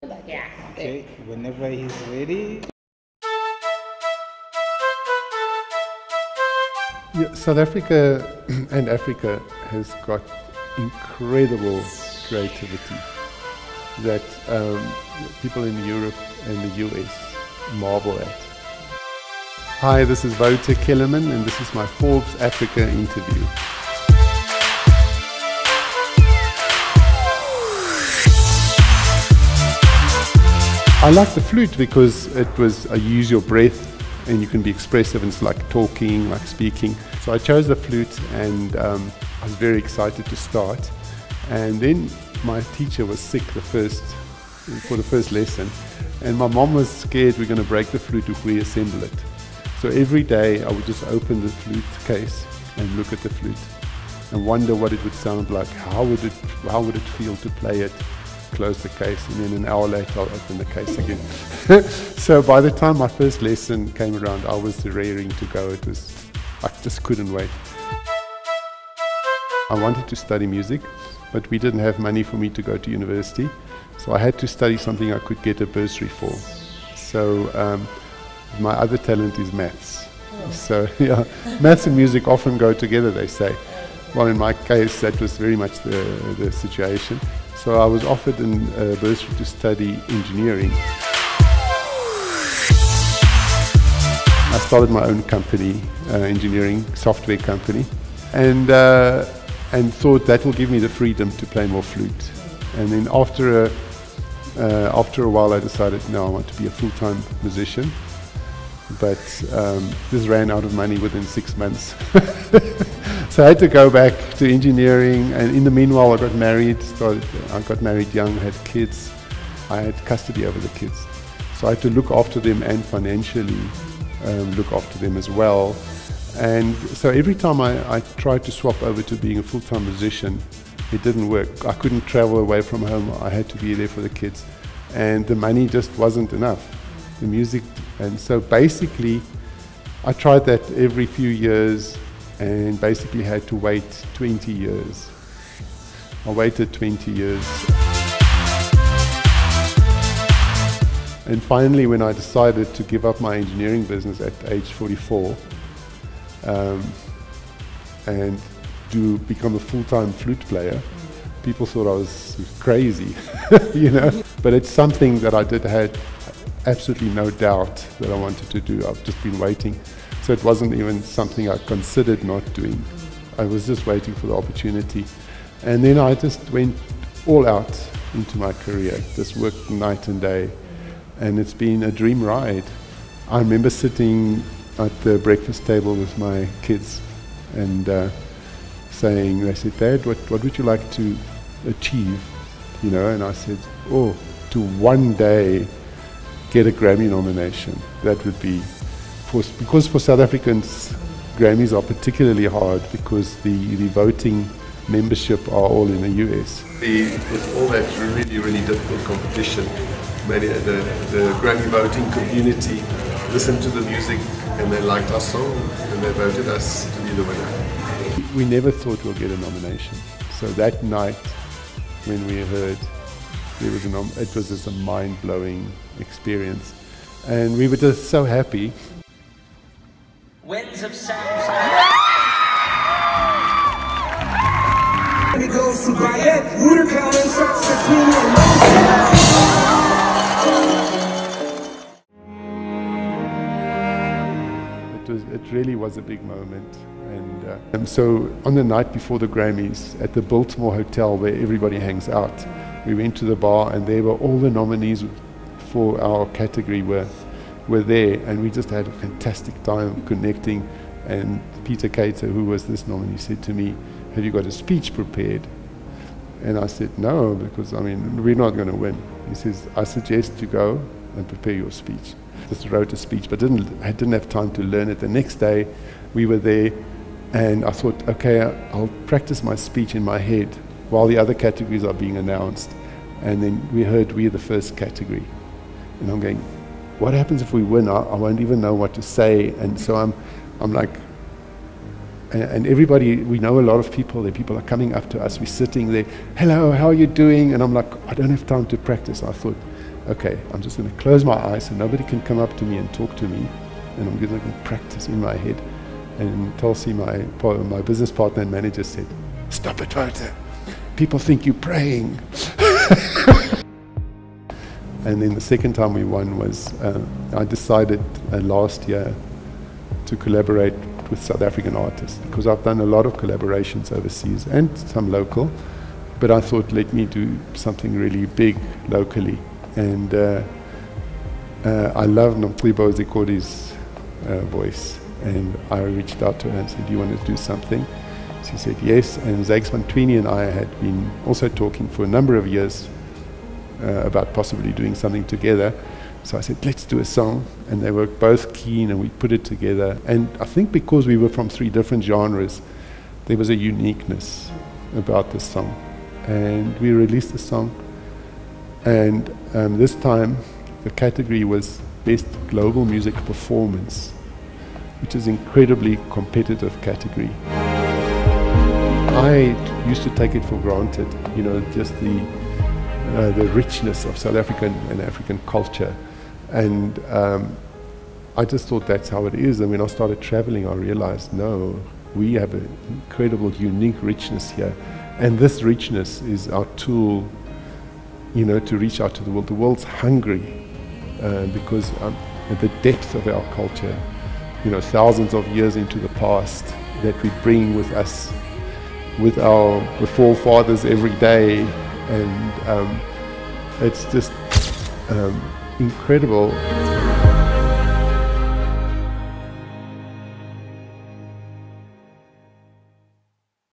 Yeah. Okay, whenever he's ready. Yeah, South Africa and Africa has got incredible creativity that people in Europe and the US marvel at. Hi, this is Wouter Kellerman and this is my Forbes Africa interview. I like the flute because I use your breath and you can be expressive, and it's like talking, like speaking. So I chose the flute and I was very excited to start. And then my teacher was sick for the first lesson, and my mom was scared we're going to break the flute if we assemble it. So every day I would just open the flute case and look at the flute and wonder what it would sound like, how would it feel to play it. Close the case, and then an hour later I'll open the case again. So by the time my first lesson came around, I was raring to go. I just couldn't wait. I wanted to study music, but we didn't have money for me to go to university, so I had to study something I could get a bursary for. So my other talent is maths. So yeah, maths and music often go together, they say. Well, in my case, that was very much the situation. So I was offered a bursary to study engineering. I started my own company, engineering software company, and thought that will give me the freedom to play more flute. And then after a while, I decided, no, I want to be a full-time musician. But this ran out of money within 6 months. So I had to go back to engineering, and in the meanwhile I got married. I got married young, had kids. I had custody over the kids. So I had to look after them and financially look after them as well. And so every time I tried to swap over to being a full-time musician, it didn't work. I couldn't travel away from home. I had to be there for the kids. And the money just wasn't enough. The music, and so basically I tried that every few years and basically had to wait 20 years. I waited 20 years. And finally, when I decided to give up my engineering business at age 44 and to become a full-time flute player, people thought I was crazy, you know. But it's something that I did have absolutely no doubt that I wanted to do. I've just been waiting. So it wasn't even something I considered not doing. I was just waiting for the opportunity. And then I just went all out into my career, just worked night and day. And it's been a dream ride. I remember sitting at the breakfast table with my kids and they said, Dad, what would you like to achieve? You know, and I said, oh, to one day get a Grammy nomination. That would be, because for South Africans, Grammys are particularly hard because the voting membership are all in the US. With all that really difficult competition, the Grammy voting community listened to the music and they liked our song and they voted us to be the winner. We never thought we'll get a nomination. So that night when we heard it was just a mind-blowing experience, and we were just so happy. Winds of sound. It goes to myriad. Wouter counting shots between It really was a big moment. And so on the night before the Grammys at the Biltmore Hotel where everybody hangs out, we went to the bar and there were all the nominees for our category were there, and we just had a fantastic time connecting. And Peter Cater, who was this nominee, said to me, have you got a speech prepared? And I said, no, because I mean, we're not going to win. He says, I suggest you go and prepare your speech. Just wrote a speech, but I didn't have time to learn it. The next day we were there and I thought, okay, I'll practice my speech in my head while the other categories are being announced. And then we heard we're the first category. And I'm going, what happens if we win? I won't even know what to say. And so I'm like, and everybody, we know a lot of people, the people are coming up to us, we're sitting there, hello, how are you doing? And I'm like, I don't have time to practice. I thought, okay, I'm just going to close my eyes so nobody can come up to me and talk to me, and I'm going to practice in my head. And Tulsi, my business partner and manager, said, "Stop it, Wouter. People think you're praying." And then the second time we won was, I decided last year to collaborate with South African artists, because I've done a lot of collaborations overseas and some local, but I thought, let me do something really big locally. And I love Nomcebo Zikodi's voice, and I reached out to her and said, "Do you want to do something?" She said yes, and Zakes van Tweenie and I had been also talking for a number of years about possibly doing something together. So I said, let's do a song, and they were both keen, and we put it together. And I think because we were from 3 different genres, there was a uniqueness about the song. And we released the song, and this time the category was Best Global Music Performance, which is an incredibly competitive category. I used to take it for granted, you know, just the richness of South African and African culture. And I just thought that's how it is. And when I started traveling, I realized, no, we have an incredible, unique richness here. And this richness is our tool, you know, to reach out to the world. The world's hungry because the depth of our culture, you know, thousands of years into the past that we bring with us, with our forefathers every day. And it's just incredible.